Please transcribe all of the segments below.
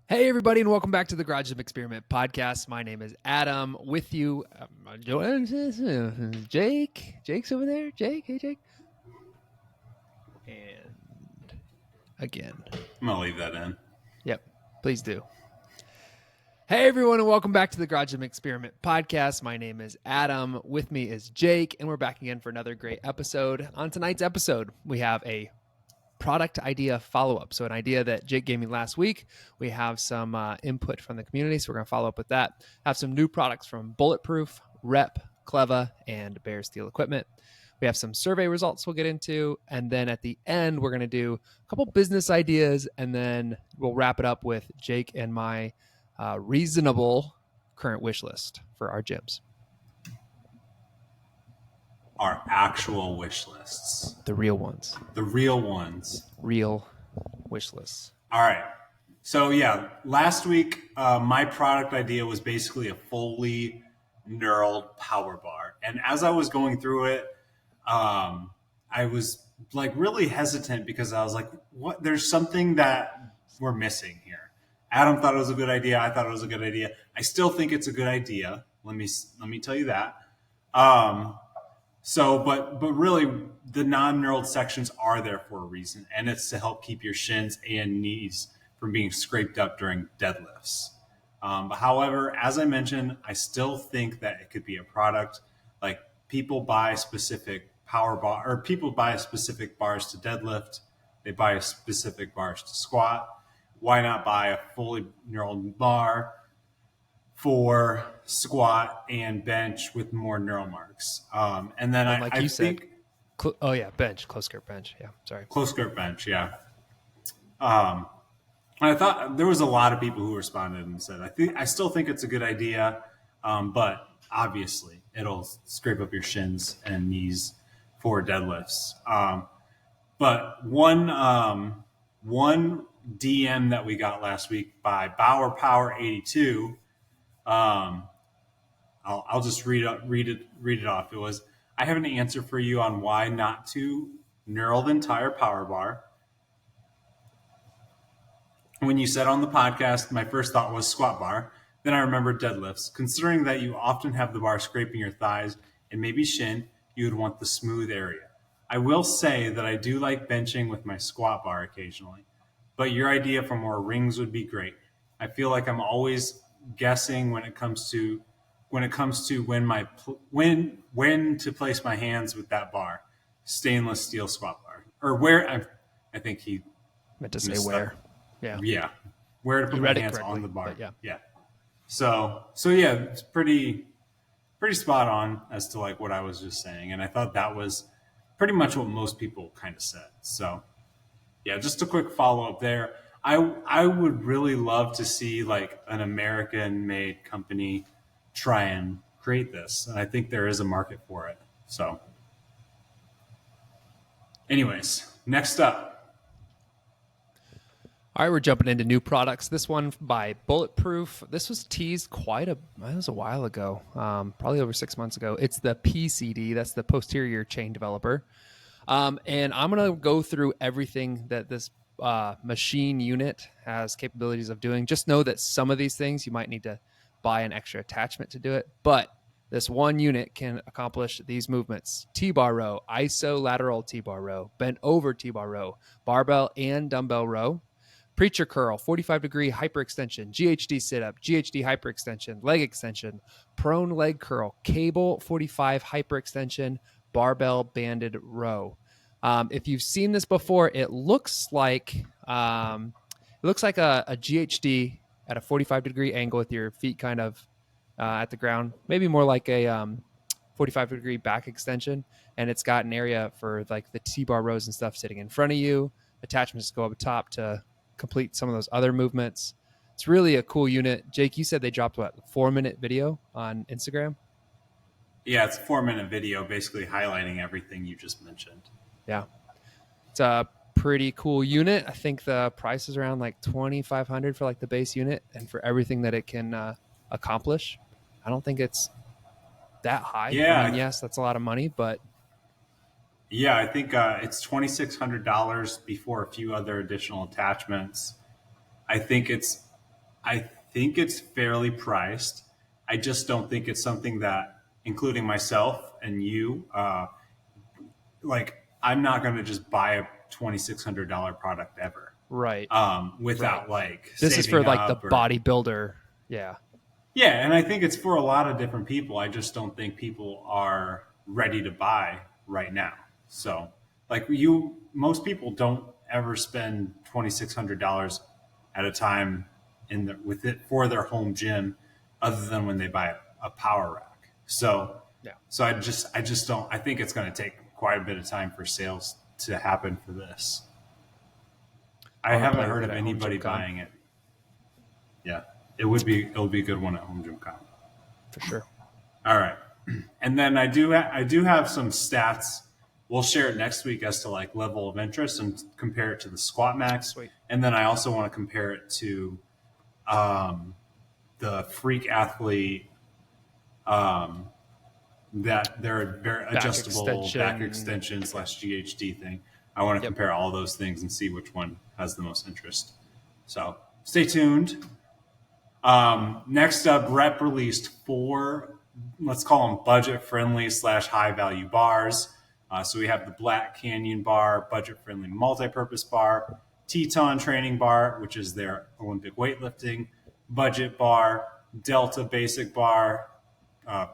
Hey, everybody, and welcome back to the Garage Gym Experiment podcast. My name is Adam. With you, Jake. Jake's over there. Jake, hey, Jake. And again. I'm going to leave that in. Yep, please do. Hey, everyone, and welcome back to the Garage Gym Experiment podcast. My name is Adam. With me is Jake, and we're back again for another great episode. On tonight's episode, we have a product idea follow-up. So an idea that Jake gave me last week. We have some input from the community, so we're going to follow up with that. Have some new products from Bulletproof, Rep, Kleva, and Bear Steel Equipment. We have some survey results we'll get into, and then at the end, we're going to do a couple business ideas, and then we'll wrap it up with Jake and my reasonable current wish list for our gyms. Our actual wish lists. The real ones. The real ones. Real wish lists. All right. So, yeah, last week, my product idea was basically a fully knurled power bar. And as I was going through it, I was like really hesitant because I was like, what? There's something that we're missing here. Adam thought it was a good idea. I thought it was a good idea. I still think it's a good idea. Let me tell you that. So, but really, the non-knurled sections are there for a reason, and it's to help keep your shins and knees from being scraped up during deadlifts. But however, as I mentioned, I still think that it could be a product. Like people buy specific power bar, or people buy specific bars to deadlift. They buy specific bars to squat. Why not buy a fully knurled bar for squat and bench with more knurl marks? And then I think, bench, close grip bench. Yeah, sorry. Close grip bench, yeah. And I thought there was a lot of people who responded and said, I still think it's a good idea, but obviously it'll scrape up your shins and knees for deadlifts. But one DM that we got last week by Bauer Power 82. I'll just read it off. It was, I have an answer for you on why not to knurl the entire power bar. When you said on the podcast, my first thought was squat bar. Then I remembered deadlifts. Considering that you often have the bar scraping your thighs and maybe shin, you would want the smooth area. I will say that I do like benching with my squat bar occasionally, but your idea for more rings would be great. I feel like I'm always guessing when it comes to when to place my hands with that bar. Stainless steel squat bar, or where I think he meant to say where. Yeah, where to put my hands on the bar. Yeah. So yeah, it's pretty spot on as to like what I was just saying, and I thought that was pretty much what most people kind of said. So yeah, just a quick follow up there. I would really love to see like an American-made company try and create this. And I think there is a market for it. So anyways, next up. All right, we're jumping into new products. This one by Bulletproof. This was teased it was a while ago, probably over 6 months ago. It's the PCD. That's the posterior chain developer. And I'm going to go through everything that this machine unit has capabilities of doing. Just know that some of these things you might need to buy an extra attachment to do it, but this one unit can accomplish these movements: T-bar row, iso lateral T-bar row, bent over T-bar row, barbell and dumbbell row, preacher curl, 45-degree hyperextension, GHD sit-up, GHD hyperextension, leg extension, prone leg curl, cable 45 hyperextension, barbell banded row. If you've seen this before, it looks like a GHD at a 45-degree angle with your feet kind of at the ground, maybe more like a 45-degree back extension. And it's got an area for like the T-bar rows and stuff sitting in front of you. Attachments go up top to complete some of those other movements. It's really a cool unit. Jake, you said they dropped a 4-minute video on Instagram? Yeah, it's a 4-minute video basically highlighting everything you just mentioned. Yeah. It's a pretty cool unit. I think the price is around like $2,500 for like the base unit, and for everything that it can accomplish, I don't think it's that high. Yeah. I mean, yes, that's a lot of money, but yeah, I think it's $2,600 before a few other additional attachments. I think it's I think it's fairly priced. I just don't think it's something that, including myself and you, like I'm not going to just buy a $2,600 product ever, Right. without like This is for saving like the up or bodybuilder. Yeah. yeah. And I think it's for a lot of different people. I just don't think people are ready to buy right now. So like most people don't ever spend $2,600 at a time with it for their home gym, other than when they buy a power rack. So, Yeah. I just don't. I think it's going to take quite a bit of time for sales to happen for this. I I want to haven't play with heard it of at Home anybody Gym Con buying it. Yeah, it'll be a good one at Home Gym Con. for sure. All right, and then I do have some stats. We'll share it next week as to like level of interest and compare it to the Squat Max. Sweet. And then I also want to compare it to the Freak Athlete, that they're very adjustable back extension / GHD thing. I want to compare all those things and see which one has the most interest. So stay tuned. Next up, Rep released 4, let's call them budget friendly / high value bars. So we have the Black Canyon bar, budget friendly multi-purpose bar, Teton training bar, which is their Olympic weightlifting budget bar, Delta basic bar,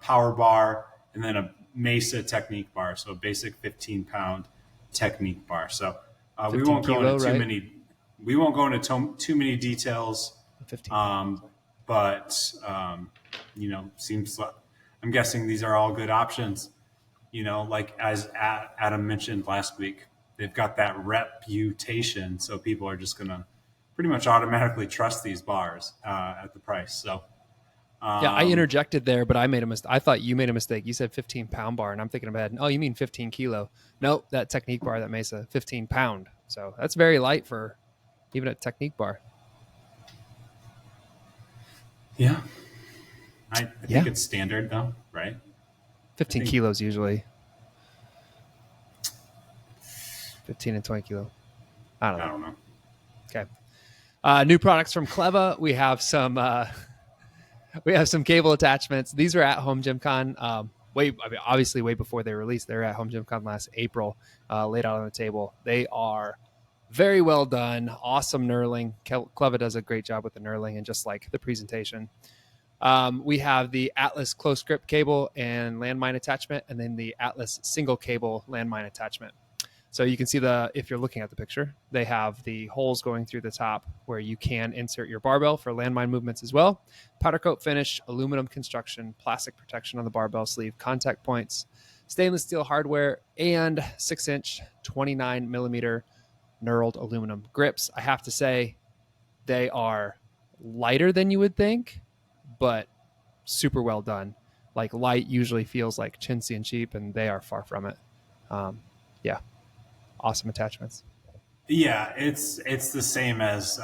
power bar, and then a Mesa technique bar. So a basic 15-pound technique bar. So we won't go into too many details. 15. But seems like I'm guessing these are all good options. Like as Adam mentioned last week, they've got that reputation, so people are just gonna pretty much automatically trust these bars at the price. So yeah, I interjected there, but I made a mistake. I thought you made a mistake. You said 15-pound bar, and I'm thinking about, oh, you mean 15 kilo? Nope, that technique bar, that Mesa, 15-pound. So that's very light for even a technique bar. Yeah, I think it's standard though, right? 15 kilos usually. 15 and 20 kilo. I don't know. Okay. New products from Kleva. We have some cable attachments. These are at Home Gym Con. Obviously way before they released. They're at Home Gym Con last April, laid out on the table. They are very well done. Awesome knurling. Kleva does a great job with the knurling and just like the presentation. We have the Atlas close grip cable and landmine attachment, and then the Atlas single cable landmine attachment. So you can see if you're looking at the picture, they have the holes going through the top where you can insert your barbell for landmine movements as well. Powder coat finish, aluminum construction, plastic protection on the barbell sleeve, contact points, stainless steel hardware, and 6-inch, 29-millimeter knurled aluminum grips. I have to say, they are lighter than you would think, but super well done. Like light usually feels like chintzy and cheap, and they are far from it. Awesome attachments. Yeah, it's the same as.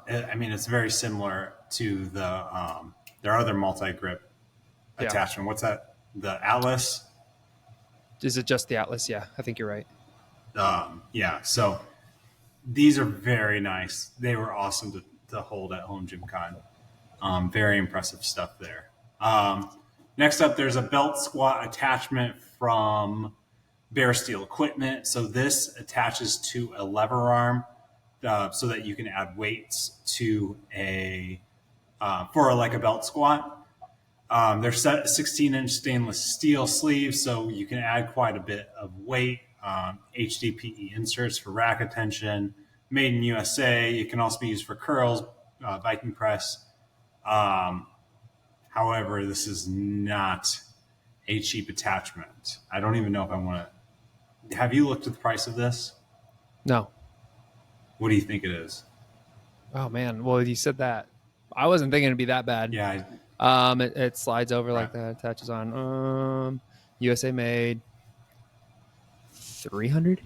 It's very similar to their other multi-grip attachment. What's that? The Atlas. Is it just the Atlas? Yeah, I think you're right. Yeah. So these are very nice. They were awesome to hold at Home Gym Con. Very impressive stuff there. Next up, there's a belt squat attachment from Bare Steel Equipment. So this attaches to a lever arm so that you can add weights to for a belt squat. They're 16-inch stainless steel sleeves, so you can add quite a bit of weight. HDPE inserts for rack attention. Made in USA. It can also be used for curls, Viking press. However, this is not a cheap attachment. I don't even know if I want to. Have you looked at the price of this? No. What do you think it is? Oh man, well you said that. I wasn't thinking it'd be that bad. Yeah. It slides over like that, attaches on. USA made. 300.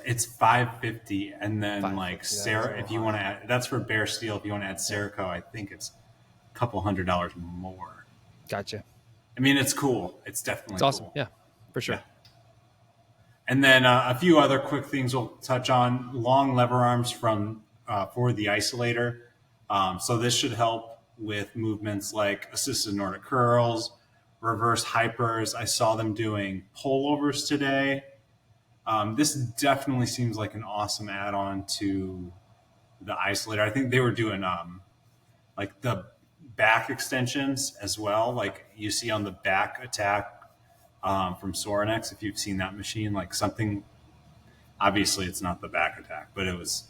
It's $550, and then like Sarah, if you want to add, that's for Bare Steel. If you want to add Cerakote, I think it's a couple $100 more. Gotcha. I mean, it's cool. It's definitely awesome. Cool. Yeah, for sure. Yeah. And then a few other quick things we'll touch on. Long lever arms for the Isolator. So this should help with movements like assisted Nordic curls, reverse hypers. I saw them doing pullovers today. This definitely seems like an awesome add-on to the Isolator. I think they were doing like the back extensions as well, like you see on the back attack from Sorinex. If you've seen that machine, like something, obviously it's not the back attack, but it was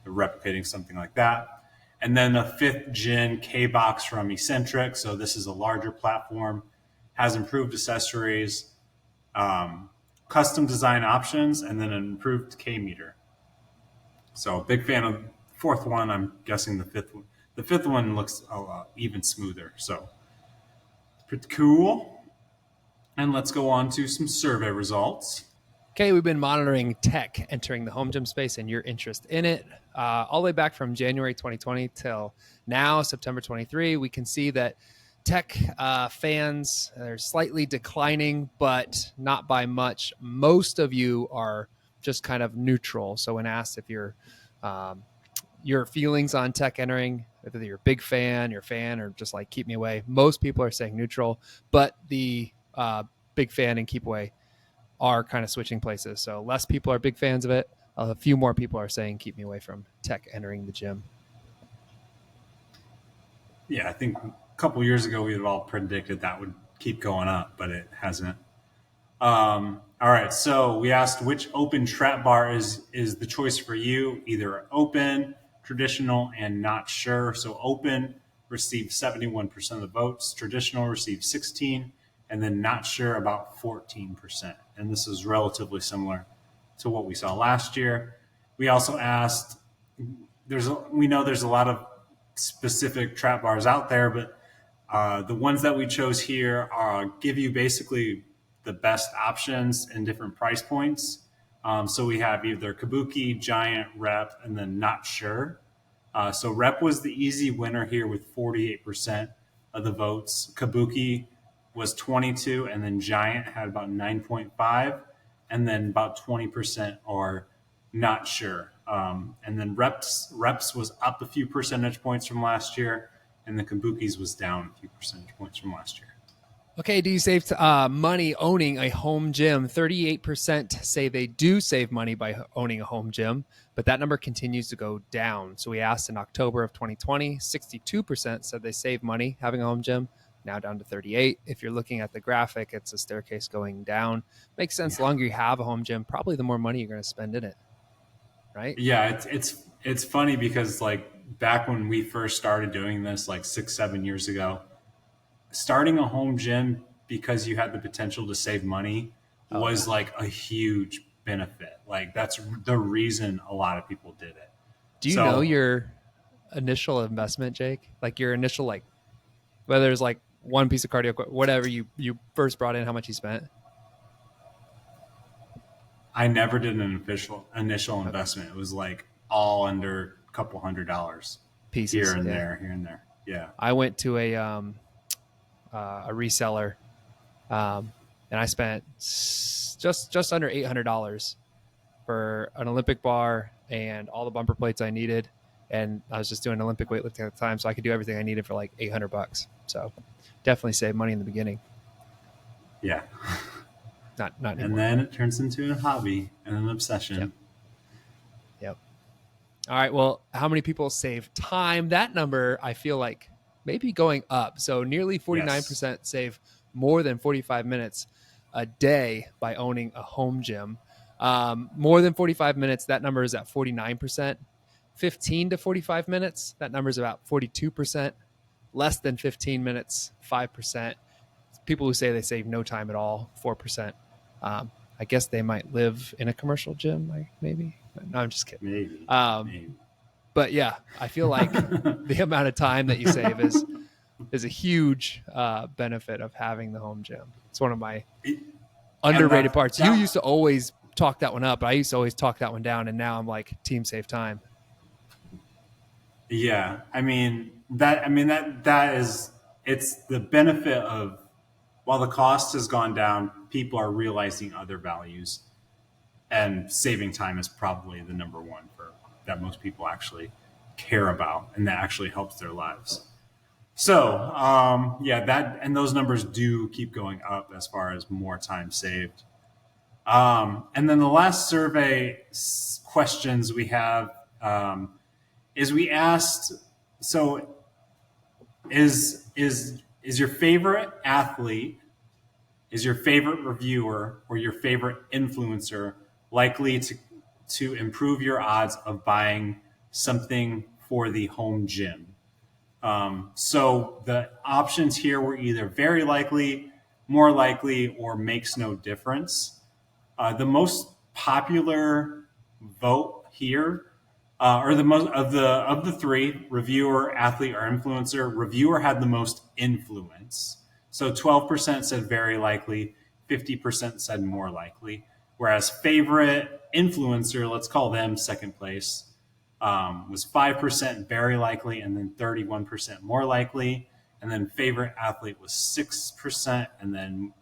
replicating something like that. And then the 5th gen KBOX from Eccentric. So this is a larger platform, has improved accessories, custom design options, and then an improved K meter. So big fan of the 4th one. I'm guessing the 5th one. The 5th one looks even smoother. So pretty cool. And let's go on to some survey results. Okay, we've been monitoring tech entering the home gym space and your interest in it. All the way back from January 2020 till now, September 23, we can see that tech fans are slightly declining, but not by much. Most of you are just kind of neutral. So when asked if your feelings on tech entering, whether you're a big fan, you're a fan, or just like keep me away, most people are saying neutral, but the big fan and keep away are kind of switching places. So less people are big fans of it. A few more people are saying keep me away from tech entering the gym. Yeah, I think a couple years ago we had all predicted that would keep going up, but it hasn't. All right, so we asked which open trap bar is the choice for you, either open, traditional, and not sure. So open received 71% of the votes, traditional received 16%, and then not sure about 14%. And this is relatively similar to what we saw last year. We also asked, we know there's a lot of specific trap bars out there, but the ones that we chose here give you basically the best options in different price points. So we have either Kabuki, Giant, Rep, and then not sure. So Rep was the easy winner here with 48% of the votes. Kabuki was 22%, and then Giant had about 9.5%, and then about 20% are not sure. And then Reps was up a few percentage points from last year, and the Kabuki's was down a few percentage points from last year. Okay, do you save money owning a home gym? 38% say they do save money by owning a home gym, but that number continues to go down. So we asked in October of 2020, 62% said they save money having a home gym, now down to 38%. If you're looking at the graphic, it's a staircase going down. Makes sense. The longer you have a home gym, probably the more money you're going to spend in it, right? Yeah, it's funny because like back when we first started doing this, like 6-7 years ago, starting a home gym because you had the potential to save money was like a huge benefit. Like that's the reason a lot of people did it. Do you know your initial investment, Jake? Like your initial, like whether it's like one piece of cardio, whatever you first brought in, how much you spent? I never did an initial investment. It was like all under a couple $100 Pieces here and there. Yeah. I went to a reseller, and I spent just under $800 for an Olympic bar and all the bumper plates I needed. And I was just doing Olympic weightlifting at the time, so I could do everything I needed for like $800. So definitely save money in the beginning. Yeah. Not anymore. And then it turns into a hobby and an obsession. Yep. All right. Well, how many people save time? That number, I feel like maybe going up. So nearly 49% save more than 45 minutes a day by owning a home gym. More than 45 minutes, that number is at 49%. 15 to 45 minutes, that number is about 42%. Less than 15 minutes, 5%. People who say they save no time at all, 4%. I guess they might live in a commercial gym, maybe. No, I'm just kidding. Maybe. But yeah, I feel like the amount of time that you save is a huge benefit of having the home gym. It's one of my underrated parts. You used to always talk that one up, but I used to always talk that one down, and now I'm like, team save time. Yeah, that is, it's the benefit of, while the cost has gone down, people are realizing other values, and saving time is probably the number one that most people actually care about and that actually helps their lives. So, yeah, that and those numbers do keep going up as far as more time saved. And then the last survey questions we have is we asked, so is your favorite athlete, is your favorite reviewer, or your favorite influencer likely to improve your odds of buying something for the home gym? So the options here were either very likely, more likely, or makes no difference. The most popular vote here, or the most of the three, reviewer, athlete, or influencer, reviewer had the most influence. So 12% said very likely, 50% said more likely. Whereas favorite influencer, let's call them second place, was 5% very likely, and then 31% more likely. And then favorite athlete was 6%, and then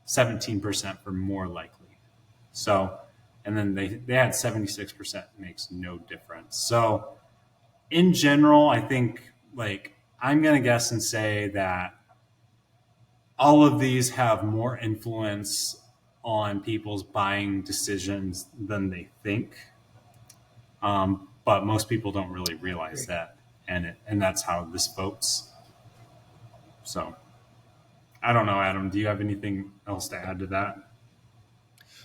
17% for more likely. So, and then they had 76% makes no difference. So, in general, I think like I'm going to guess and say that all of these have more influence on people's buying decisions than they think. But most people don't really realize that, and that's how this votes. So, I don't know, Adam. Do you have anything else to add to that?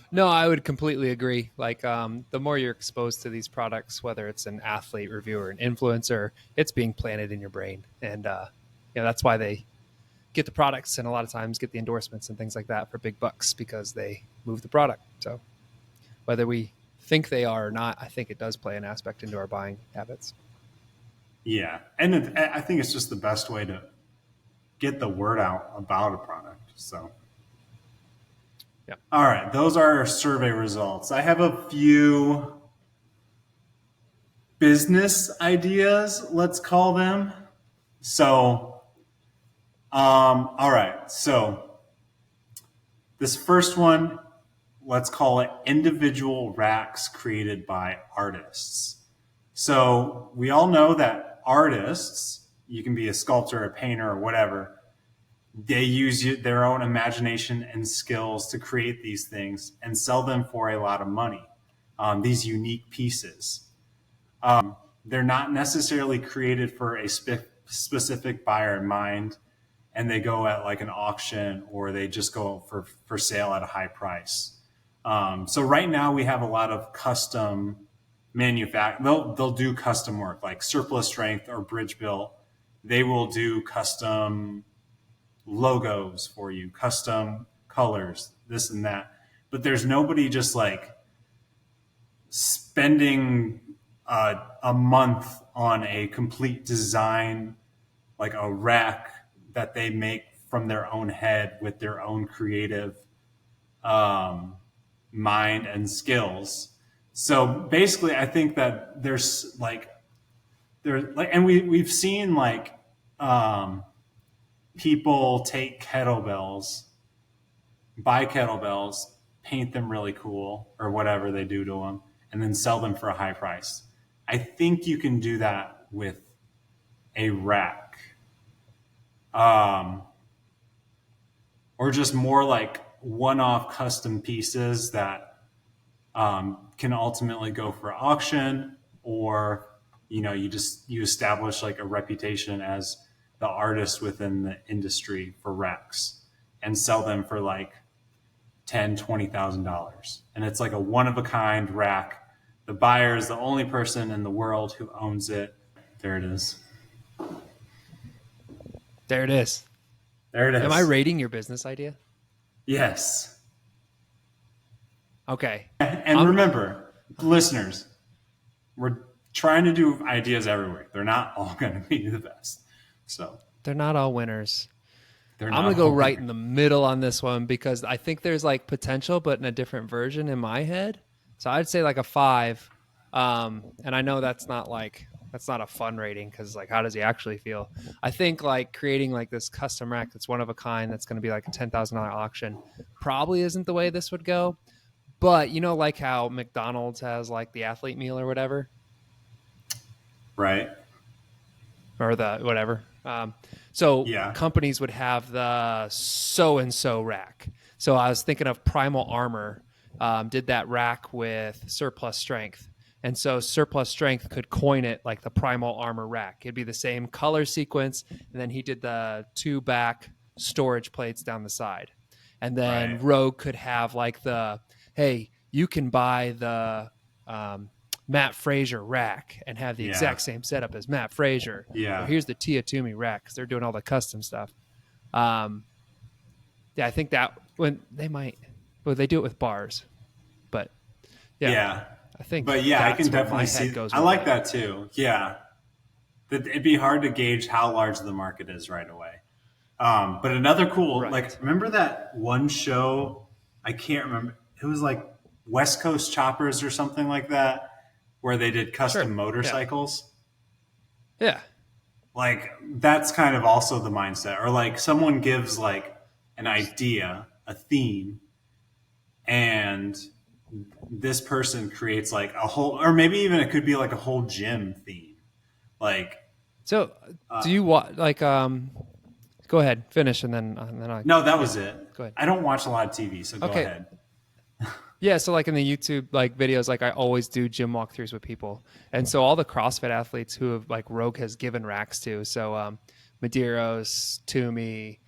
No, I would completely agree. Like, the more you're exposed to these products, whether it's an athlete, reviewer, an influencer, it's being planted in your brain, and that's why they get the products and a lot of times get the endorsements and things like that for big bucks because they move the product. So whether we think they are or not, I think it does play an aspect into our buying habits. Yeah, and I think it's just the best way to get the word out about a product. So. Yeah. All right, those are our survey results. I have a few business ideas, let's call them. So, all right. So, this first one, let's call it individual racks created by artists. So, we all know that artists, you can be a sculptor, a painter, or whatever, they use their own imagination and skills to create these things and sell them for a lot of money. These unique pieces. They're not necessarily created for a specific buyer in mind, and they go at like an auction or they just go for sale at a high price. So right now we have a lot of custom they'll do custom work like surplus strength or bridge built. They will do custom logos for you, custom colors, this and that. But there's nobody just like spending a month on a complete design, like a rack that they make from their own head with their own creative mind and skills. So basically, I think that and we've seen like people take kettlebells, buy kettlebells, paint them really cool or whatever they do to them, and then sell them for a high price. I think you can do that with a rack. Or just more like one-off custom pieces that can ultimately go for auction, or you establish like a reputation as the artist within the industry for racks and sell them for like $10,000-$20,000, and it's like a one-of-a-kind rack. The buyer is the only person in the world who owns it. There it is. There it is. There it is. Am I rating your business idea? Yes. Okay. And remember, listeners, we're trying to do ideas everywhere. They're not all going to be the best. So they're not all winners. I'm going to go right in the middle on this one because I think there's like potential, but in a different version in my head. So I'd say like a 5. And I know that's not a fun rating because like, how does he actually feel? I think like creating like this custom rack that's one of a kind, that's going to be like a $10,000 auction, probably isn't the way this would go. But like how McDonald's has like the athlete meal or whatever. Right. or the whatever. So Yeah. companies would have the so and so rack. So I was thinking of Primal Armor, did that rack with surplus strength. And so surplus strength could coin it like the Primal Armor rack. It'd be the same color sequence. And then he did the 2 back storage plates down the side. And then Right. Rogue could have like hey, you can buy the Matt Frazier rack and have the Yeah. exact same setup as Matt Frazier. Or Yeah. here's the Tia Toomey rack because they're doing all the custom stuff. Yeah, I think that when they do it with bars, but yeah, Yeah. I think. But yeah, I can that's where my definitely head see. goes I with like it. that too. Yeah. It'd be hard to gauge how large the market is right away. But another cool, Right. like, remember that one show? I can't remember. It was like West Coast Choppers or something like that, where they did custom Sure. motorcycles. Yeah. Like, that's kind of also the mindset. Or like someone gives like an idea, a theme, and this person creates like a whole, or maybe even it could be like a whole gym theme. Like, So, do you want like Go ahead, finish, and then I. no, that was it. Go ahead. I don't watch a lot of TV, so go Okay. ahead. Yeah, so like in the YouTube like videos, like I always do gym walkthroughs with people, and so all the CrossFit athletes who have like Rogue has given racks to, so Medeiros, Toomey,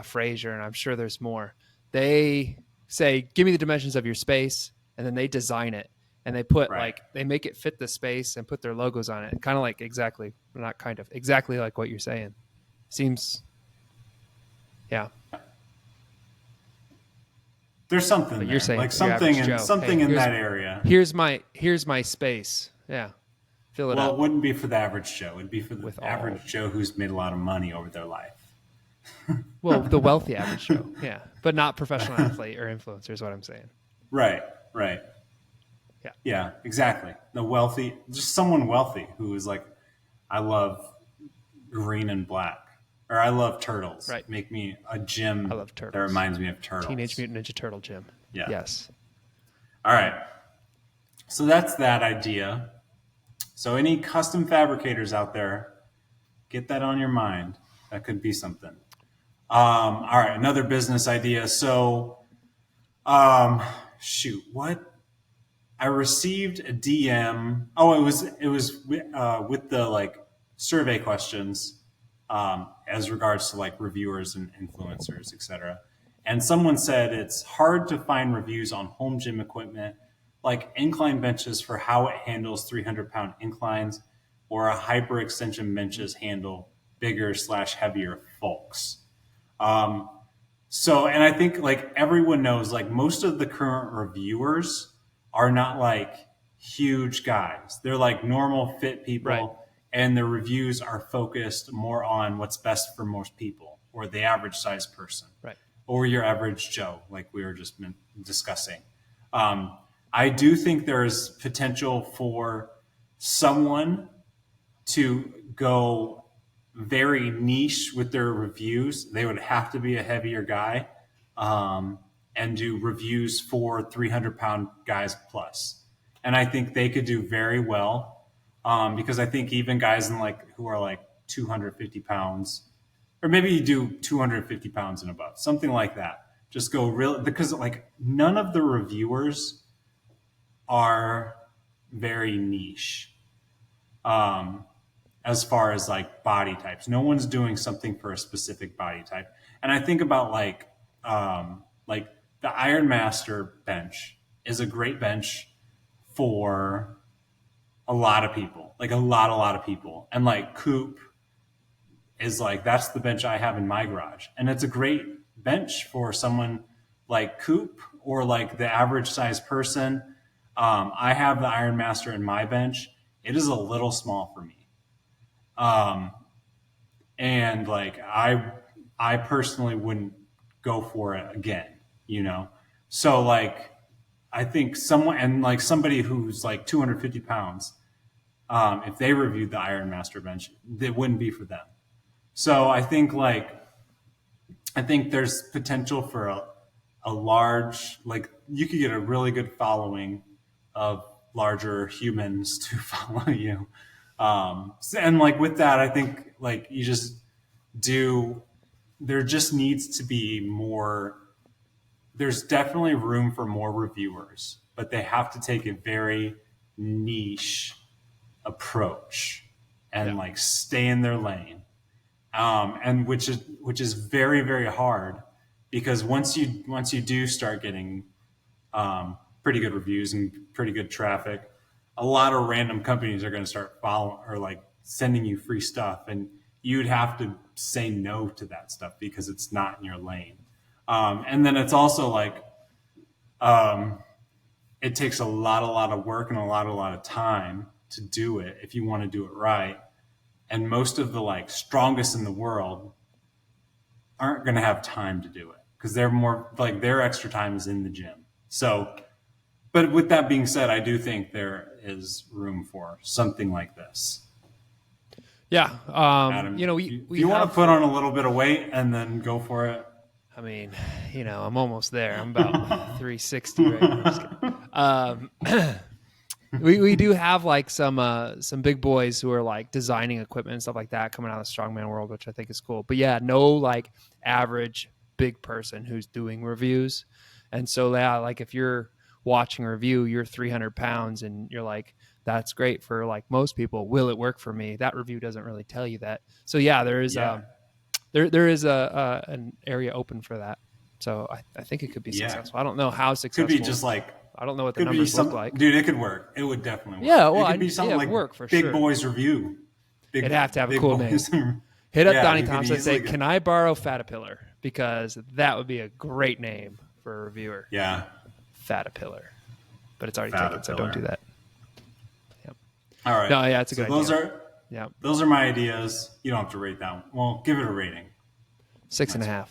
Frazier, and I'm sure there's more. They say, "Give me the dimensions of your space," and then they design it, and they put Right. they make it fit the space and put their logos on it, kind of like exactly like what you're saying. Seems, yeah. There's something But there, you're saying like your average Joe, something hey, in that area. Here's my space. Yeah, fill it Well, up. it wouldn't be for the average Joe. It'd be for the With average all- Joe who's made a lot of money over their life. Well, the wealthy average Joe, yeah, but not professional athlete or influencer is what I'm saying. Right. Right. Yeah. Yeah. Exactly. The wealthy, just someone wealthy who is like, I love green and black, or I love turtles. Right. Make me a gym I love turtles. that reminds me of turtles. Teenage Mutant Ninja Turtle gym. Yeah. Yes. All right. So that's that idea. So any custom fabricators out there, get that on your mind. That could be something. All right, another business idea. So, what? I received a DM. Oh, it was with the like survey questions as regards to like reviewers and influencers, etc. And someone said it's hard to find reviews on home gym equipment like incline benches for how it handles 300-pound inclines, or a hyperextension benches handle bigger / heavier folks. So, and I think like everyone knows, like most of the current reviewers are not like huge guys. They're like normal fit people, Right. and their reviews are focused more on what's best for most people, or the average size person, Right. or your average Joe, like we were just discussing. I do think there's potential for someone to go very niche with their reviews. They would have to be a heavier guy and do reviews for 300-pound guys plus. And I think they could do very well because I think even guys in like who are like 250 pounds, or maybe you do 250 pounds and above, something like that. Just go real, because like none of the reviewers are very niche. As far as like body types, no one's doing something for a specific body type. And I think about like the Iron Master bench is a great bench for a lot of people, like a lot of people. And like Coop is like, that's the bench I have in my garage. And it's a great bench for someone like Coop or like the average size person. I have the Iron Master in my bench. It is a little small for me. And like, I personally wouldn't go for it again, you know? So like, I think someone, and like somebody who's like 250 pounds, if they reviewed the Iron Master bench, it wouldn't be for them. So I think there's potential for a large, like you could get a really good following of larger humans to follow you. And like with that, I think like you just there just needs to be more. There's definitely room for more reviewers, but they have to take a very niche approach and Yeah. like stay in their lane. And which is very, very hard, because once you do start getting pretty good reviews and pretty good traffic, a lot of random companies are going to start following or like sending you free stuff, and you'd have to say no to that stuff because it's not in your lane. And then it's also like um, it takes a lot of work and a lot of time to do it if you want to do it right. And most of the like strongest in the world aren't going to have time to do it because they're more like their extra time is in the gym. So, but with that being said, I do think there is room for something like this. Yeah. Adam, We you want have, to put on a little bit of weight and then go for it. I mean, I'm almost there. I'm about 360 right now. Just kidding. We do have like some big boys who are like designing equipment and stuff like that coming out of the strongman world, which I think is cool. But yeah, no like average big person who's doing reviews. And so yeah, like if you're watching a review, you're 300 pounds and you're like, that's great for like most people. Will it work for me? That review doesn't really tell you that. So yeah, there is there is an area open for that. So I think it could be successful. I don't know how successful. Could be just like I don't know what the numbers look like. Dude, it could work. It would definitely work. Yeah, well, it could be something like work for Big sure. Boys Review. It'd have to have a cool name. Hit up Donnie Thompson and say, "Can I borrow Fatapillar?" Because that would be a great name for a reviewer. Yeah, Fatapillar, but it's already taken, so don't do that. Yep. All right. No, yeah, it's a good idea. Those are my ideas. You don't have to rate that one. Well, give it a rating. 6.5.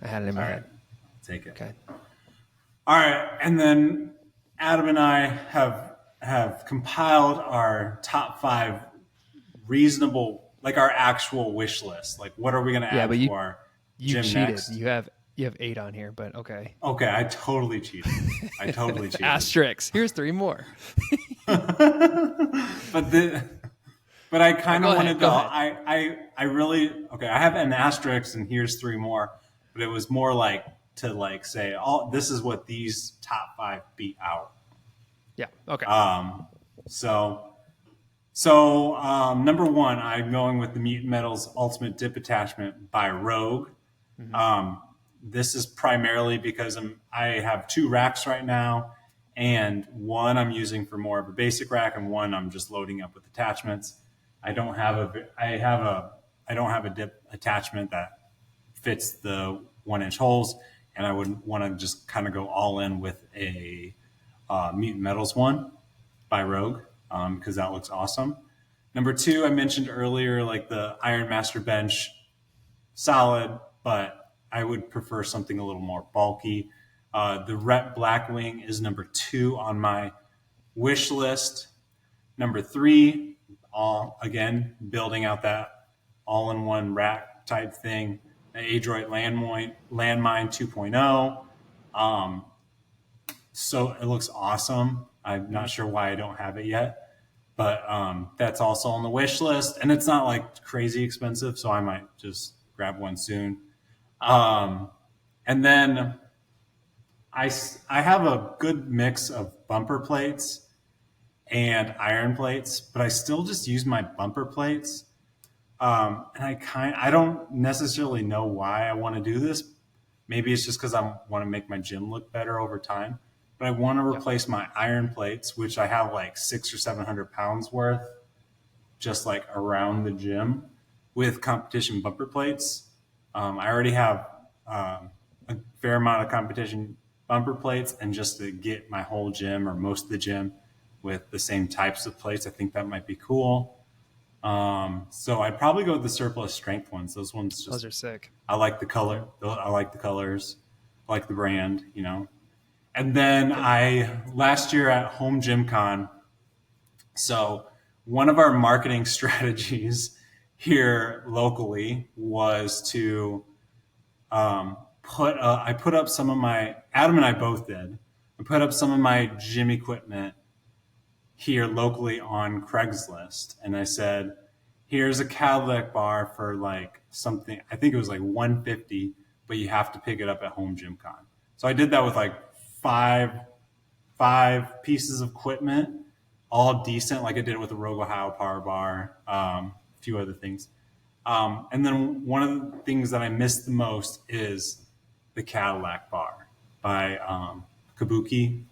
I had it in my head. Take it. Okay. All right, and then Adam and I have compiled our top 5 reasonable, like our actual wish list. Like, what are we going to add to our you gym cheated. next? You have 8 on here, but okay. Okay, I totally cheated. Asterisks. Here's 3 more. but I kind of wanted to. I really okay. I have an asterisk, and here's 3 more. But it was more like to like say, "Oh, this is what these top 5 beat out." Yeah. Okay. So number 1, I'm going with the Mutant Metals Ultimate Dip Attachment by Rogue. Mm-hmm. This is primarily because I have 2 racks right now, and one I'm using for more of a basic rack, and one I'm just loading up with attachments. I don't have a dip attachment that fits the 1-inch holes, and I would want to just kind of go all in with a Mutant Metals one by Rogue because that looks awesome. Number 2, I mentioned earlier, like the Iron Master Bench, solid, but I would prefer something a little more bulky. The Rep Blackwing is number 2 on my wish list. Number 3, again, building out that all-in-one rack type thing, the Adroit Landmine 2.0. So it looks awesome. I'm not sure why I don't have it yet, but that's also on the wish list. And it's not like crazy expensive, so I might just grab one soon. And then I have a good mix of bumper plates and iron plates, but I still just use my bumper plates. And I don't necessarily know why I want to do this. Maybe it's just because I want to make my gym look better over time. But I want to replace my iron plates, which I have like 600 or 700 pounds worth, just like around the gym, with competition bumper plates. I already have a fair amount of competition bumper plates, and just to get my whole gym or most of the gym with the same types of plates, I think that might be cool. So I'd probably go with the surplus strength ones. Those are sick. I like the color. I like the colors. I like the brand, And then last year at Home Gym Con, so one of our marketing strategies here locally was to I put up some of my, Adam and I both did. I put up some of my gym equipment here locally on Craigslist, and I said, "Here's a Cadillac bar for like something. I think it was like 150, but you have to pick it up at Home Gym Con." So I did that with like five pieces of equipment, all decent, like I did with the Rogo Howe Power Bar, a few other things. And then one of the things that I missed the most is the Cadillac bar by Kabuki.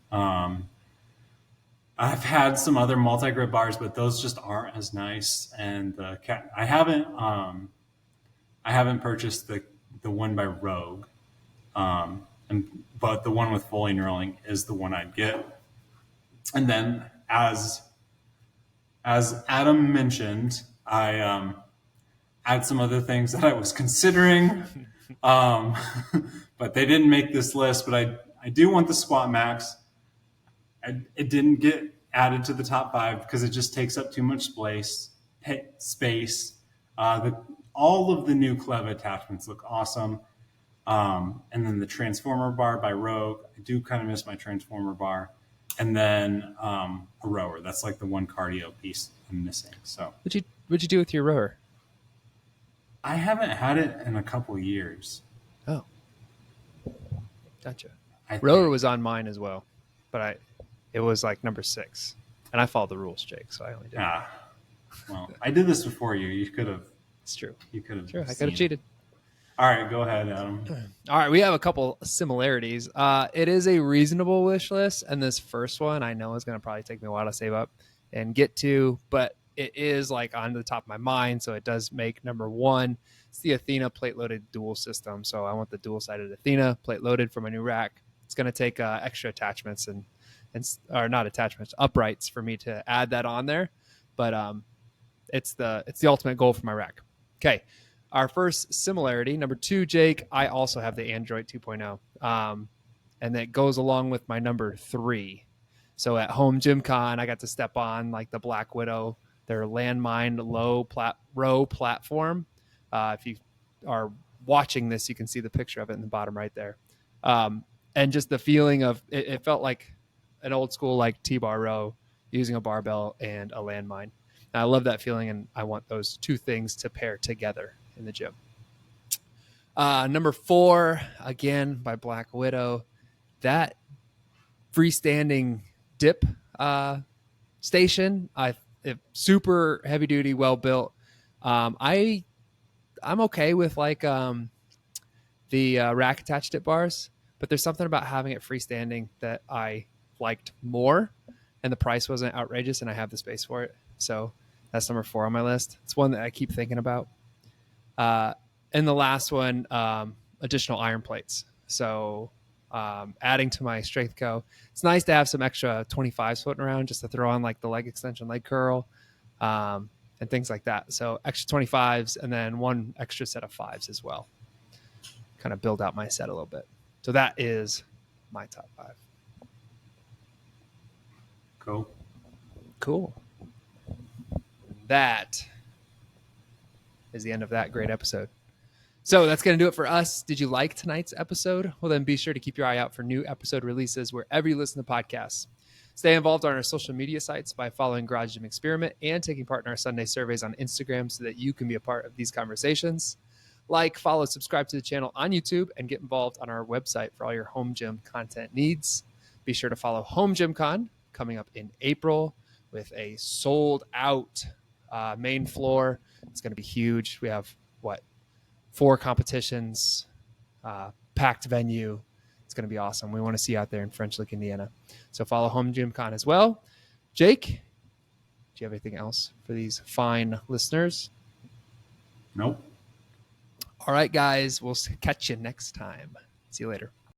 I've had some other multi-grid bars, but those just aren't as nice. And I haven't purchased the one by Rogue, but the one with fully knurling is the one I'd get. And then as Adam mentioned, I had some other things that I was considering, but they didn't make this list. But I do want the Squat Max. It didn't get added to the top 5 because it just takes up too much space. All of the new Kleva attachments look awesome. And then the Transformer bar by Rogue. I do kind of miss my Transformer bar. And then a rower. That's like the one cardio piece I'm missing. So What'd you do with your rower? I haven't had it in a couple years. Oh, gotcha. Rower was on mine as well, but it was like number 6, and I followed the rules, Jake. So I only did. Well, I did this before you. You could have. It's true. You could have. Sure, I could have cheated. All right, go ahead, Adam. All right, we have a couple similarities. It is a reasonable wish list, and this first one I know is going to probably take me a while to save up and get to, but it is like on the top of my mind, so it does make number 1. It's the Athena plate-loaded dual system. So I want the dual-sided Athena plate-loaded for my new rack. It's going to take extra attachments or not attachments, uprights for me to add that on there, but it's the ultimate goal for my rack. Okay. Our first similarity, number 2, Jake, I also have the Android 2.0, and that goes along with my number 3. So at Home Gym Con, I got to step on like the Black Widow, their landmine row platform. If you are watching this, you can see the picture of it in the bottom right there. And just the feeling of it felt like an old school like T-bar row using a barbell and a landmine. And I love that feeling, and I want those two things to pair together in the gym. Number 4, again, by Black Widow, that freestanding dip station, super heavy duty, well built. I'm okay with like the rack attached dip bars, but there's something about having it freestanding that I liked more, and the price wasn't outrageous, and I have the space for it. So that's number 4 on my list. It's one that I keep thinking about. And the last one, additional iron plates. So adding to my Strength Co. It's nice to have some extra 25s floating around just to throw on like the leg extension, leg curl, and things like that. So extra 25s and then one extra set of 5s as well. Kind of build out my set a little bit. So that is my top 5. Cool. That is the end of that great episode. So that's going to do it for us. Did you like tonight's episode? Well, then be sure to keep your eye out for new episode releases wherever you listen to podcasts. Stay involved on our social media sites by following Garage Gym Experiment and taking part in our Sunday surveys on Instagram so that you can be a part of these conversations. Like, follow, subscribe to the channel on YouTube, and get involved on our website for all your home gym content needs. Be sure to follow Home Gym Con coming up in April with a sold out main floor. It's going to be huge. We have 4 competitions, packed venue. It's going to be awesome. We want to see you out there in French Lick, Indiana. So follow Home Gym Con as well. Jake, do you have anything else for these fine listeners? Nope. All right, guys. We'll catch you next time. See you later.